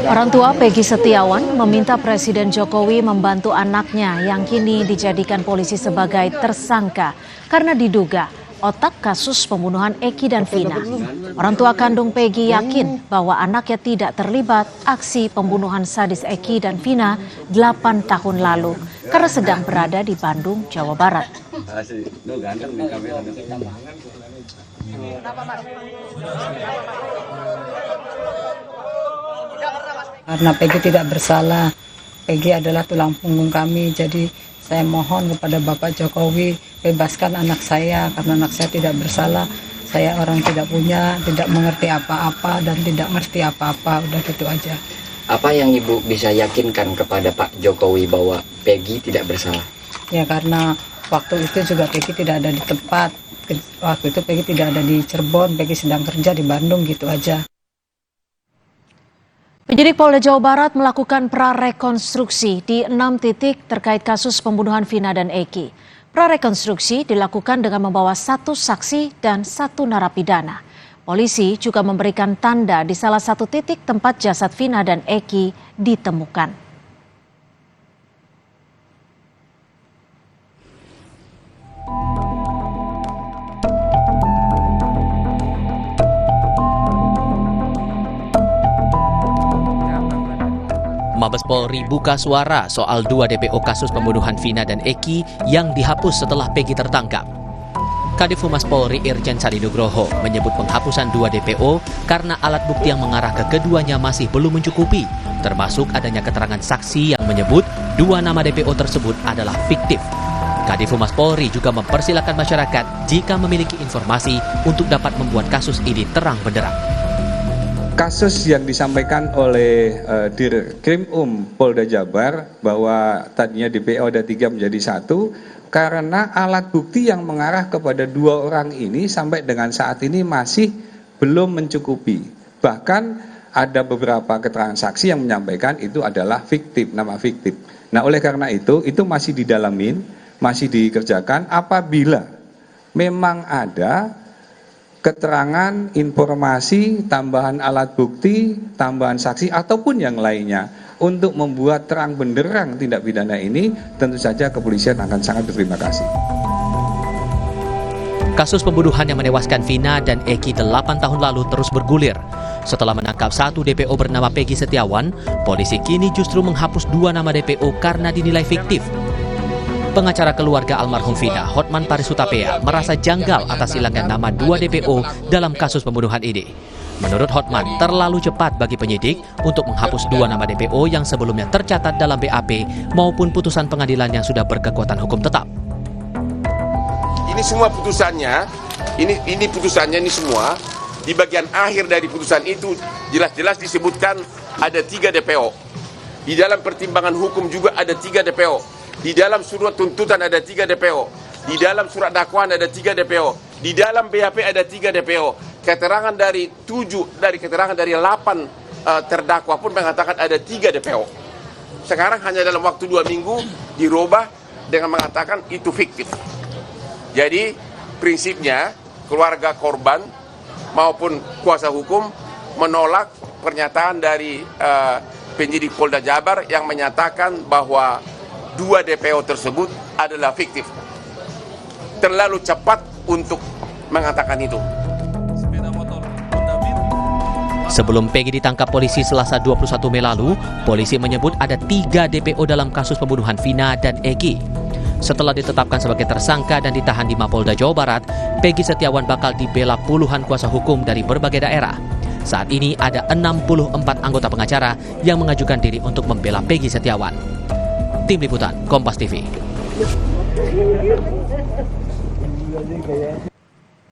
Orang tua Peggy Setiawan meminta Presiden Jokowi membantu anaknya yang kini dijadikan polisi sebagai tersangka karena diduga otak kasus pembunuhan Eki dan Vina. Orang tua kandung Peggy yakin bahwa anaknya tidak terlibat aksi pembunuhan sadis Eki dan Vina 8 tahun lalu karena sedang berada di Bandung, Jawa Barat. Karena Peggy tidak bersalah, Peggy adalah tulang punggung kami, jadi saya mohon kepada Bapak Jokowi bebaskan anak saya karena anak saya tidak bersalah. Saya orang tidak punya, tidak mengerti apa-apa dan tidak ngerti apa-apa, udah gitu aja. Apa yang Ibu bisa yakinkan kepada Pak Jokowi bahwa Peggy tidak bersalah? Ya karena waktu itu juga Peggy tidak ada di tempat, waktu itu Peggy tidak ada di Cirebon, Peggy sedang kerja di Bandung, gitu aja. Penyidik Polda Jawa Barat melakukan prarekonstruksi di 6 titik terkait kasus pembunuhan Vina dan Eki. Prarekonstruksi dilakukan dengan membawa 1 saksi dan 1 narapidana. Polisi juga memberikan tanda di salah satu titik tempat jasad Vina dan Eki ditemukan. Mabes Polri buka suara soal 2 DPO kasus pembunuhan Vina dan Eki yang dihapus setelah Peggy tertangkap. Kadif Humas Polri Irjen Sadi Nugroho menyebut penghapusan 2 DPO karena alat bukti yang mengarah ke keduanya masih belum mencukupi, termasuk adanya keterangan saksi yang menyebut 2 nama DPO tersebut adalah fiktif. Kadif Humas Polri juga mempersilahkan masyarakat jika memiliki informasi untuk dapat membuat kasus ini terang benderang. Kasus yang disampaikan oleh Dirkrim Polda Jabar bahwa tadinya DPO ada 3 menjadi 1 karena alat bukti yang mengarah kepada 2 orang ini sampai dengan saat ini masih belum mencukupi. Bahkan ada beberapa keterangan saksi yang menyampaikan itu adalah fiktif, nama fiktif. Nah oleh karena itu masih didalamin, masih dikerjakan. Apabila memang ada keterangan, informasi, tambahan alat bukti, tambahan saksi, ataupun yang lainnya untuk membuat terang benderang tindak pidana ini, tentu saja kepolisian akan sangat berterima kasih. Kasus pembunuhan yang menewaskan Vina dan Eki 8 tahun lalu terus bergulir. Setelah menangkap 1 DPO bernama Peggy Setiawan, polisi kini justru menghapus 2 nama DPO karena dinilai fiktif. Pengacara keluarga almarhum Vina, Hotman Paris Hutapea, merasa janggal atas hilangnya nama 2 DPO dalam kasus pembunuhan ini. Menurut Hotman, terlalu cepat bagi penyidik untuk menghapus 2 nama DPO yang sebelumnya tercatat dalam BAP maupun putusan pengadilan yang sudah berkekuatan hukum tetap. Ini semua putusannya, ini putusannya ini semua, di bagian akhir dari putusan itu jelas-jelas disebutkan ada 3 DPO. Di dalam pertimbangan hukum juga ada 3 DPO. Di dalam surat tuntutan ada 3 DPO. Di dalam surat dakwaan ada 3 DPO. Di dalam BAP ada 3 DPO. Keterangan dari 8 terdakwa pun mengatakan ada 3 DPO. Sekarang hanya dalam waktu 2 minggu dirubah dengan mengatakan itu fiktif. Jadi prinsipnya keluarga korban maupun kuasa hukum menolak pernyataan dari penyidik Polda Jabar yang menyatakan bahwa 2 DPO tersebut adalah fiktif. Terlalu cepat untuk mengatakan itu. Sebelum Peggy ditangkap polisi Selasa 21 Mei lalu, polisi menyebut ada 3 DPO dalam kasus pembunuhan Vina dan Eki. Setelah ditetapkan sebagai tersangka dan ditahan di Mapolda Jawa Barat, Peggy Setiawan bakal dibela puluhan kuasa hukum dari berbagai daerah. Saat ini ada 64 anggota pengacara yang mengajukan diri untuk membela Peggy Setiawan. Tim Liputan Kompas TV.